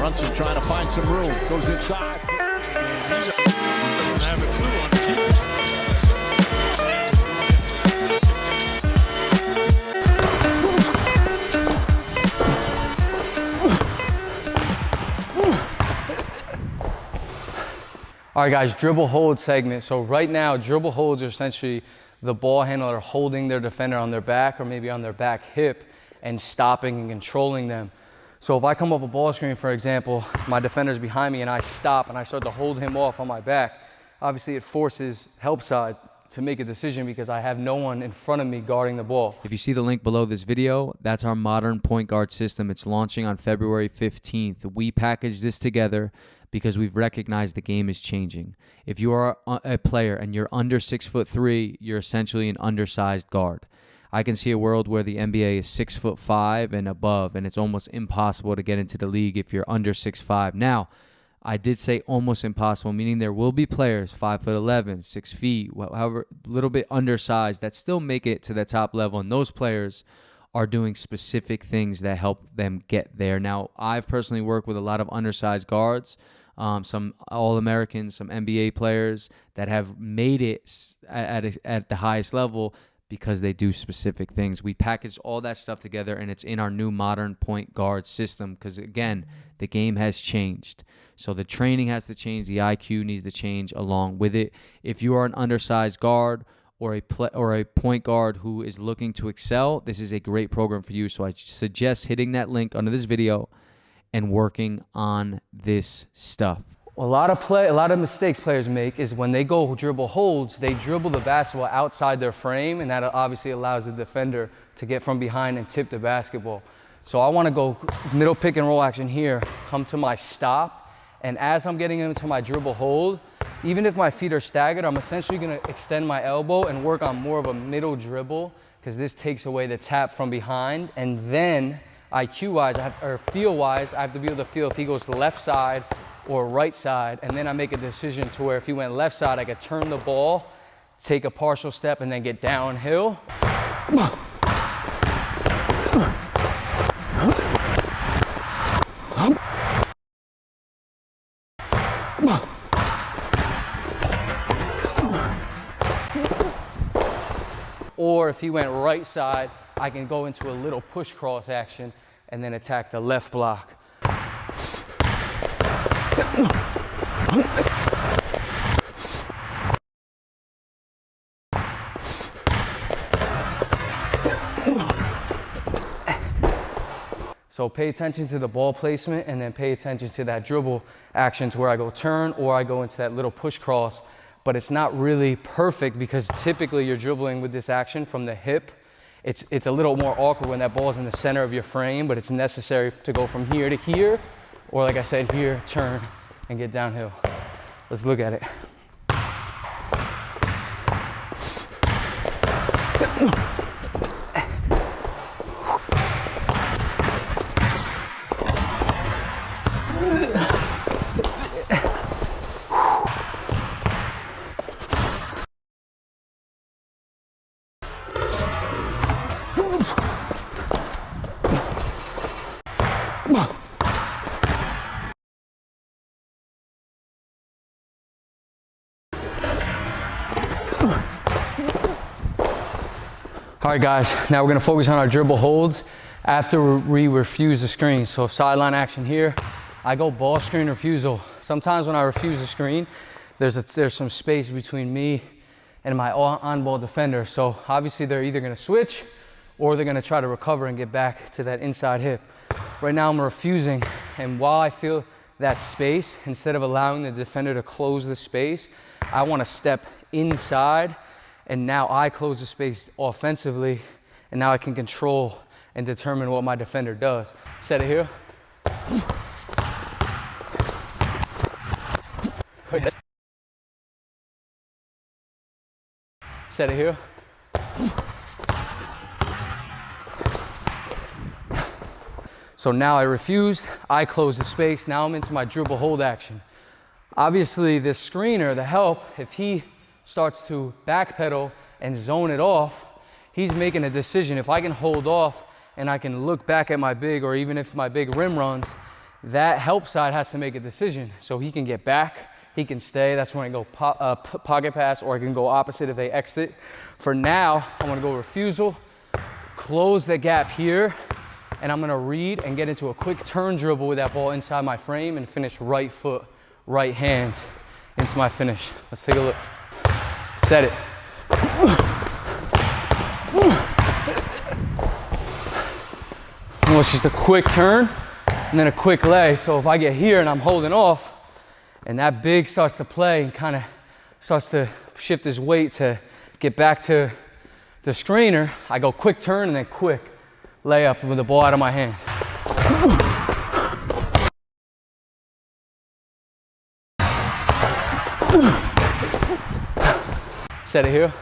Brunson trying to find some room. Goes inside. Doesn't have a clue on the All right, guys, dribble hold segment. So right now, dribble holds are essentially the ball handler holding their defender on their back or maybe on their back hip and stopping and controlling them. So if I come off a ball screen, for example, my defender's behind me and I stop and I start to hold him off on my back, obviously it forces help side to make a decision because I have no one in front of me guarding the ball. If you see the link below this video, that's our modern point guard system. It's launching on February 15th. We packaged this together because we've recognized the game is changing. If you are a player and you're under 6'3", you're essentially an undersized guard. I can see a world where the NBA is 6'5" and above, and it's almost impossible to get into the league if you're under 6'5". Now, I did say almost impossible, meaning there will be players 5'11", 6 feet, however, a little bit undersized that still make it to the top level, and those players are doing specific things that help them get there. Now, I've personally worked with a lot of undersized guards, some All-Americans, some NBA players that have made it at the highest level because they do specific things. We package all that stuff together, and it's in our new modern point guard system because, again, the game has changed. So the training has to change. The IQ needs to change along with it. If you are an undersized guard or a point guard who is looking to excel, this is a great program for you. So I suggest hitting that link under this video and working on this stuff. A lot of mistakes players make is when they go dribble holds, they dribble the basketball outside their frame, and that obviously allows the defender to get from behind and tip the basketball. So I want to go middle pick and roll action here, come to my stop, and as I'm getting into my dribble hold, even if my feet are staggered, I'm essentially going to extend my elbow and work on more of a middle dribble because this takes away the tap from behind, and then IQ-wise, or feel-wise, I have to be able to feel if he goes to the left side or right side, and then I make a decision to where if he went left side, I could turn the ball, take a partial step, and then get downhill. Or if he went right side, I can go into a little push cross action and then attack the left block. So pay attention to the ball placement and then pay attention to that dribble actions where I go turn or I go into that little push cross, but it's not really perfect because typically you're dribbling with this action from the hip. It's a little more awkward when that ball is in the center of your frame, but it's necessary to go from here to here, or like I said, here, turn, and get downhill. Let's look at it. All right, guys, now we're gonna focus on our dribble holds after we refuse the screen. So sideline action here, I go ball screen refusal. Sometimes when I refuse the screen, there's some space between me and my on-ball defender. So obviously they're either gonna switch or they're gonna try to recover and get back to that inside hip. Right now I'm refusing, and while I feel that space, instead of allowing the defender to close the space, I wanna step inside, and now I close the space offensively, and now I can control and determine what my defender does. Set it here. Set it here. So now I refused, I close the space, now I'm into my dribble hold action. Obviously the screener, the help, if he starts to backpedal and zone it off, he's making a decision. If I can hold off and I can look back at my big, or even if my big rim runs, that help side has to make a decision. So he can get back, he can stay. That's when I go pocket pass, or I can go opposite if they exit. For now, I'm gonna go refusal, close the gap here, and I'm gonna read and get into a quick turn dribble with that ball inside my frame and finish right foot, right hand into my finish. Let's take a look. Set it. Well, it's just a quick turn and then a quick lay. So if I get here and I'm holding off and that big starts to play and kind of starts to shift his weight to get back to the screener, I go quick turn and then quick layup with the ball out of my hand. Set it here.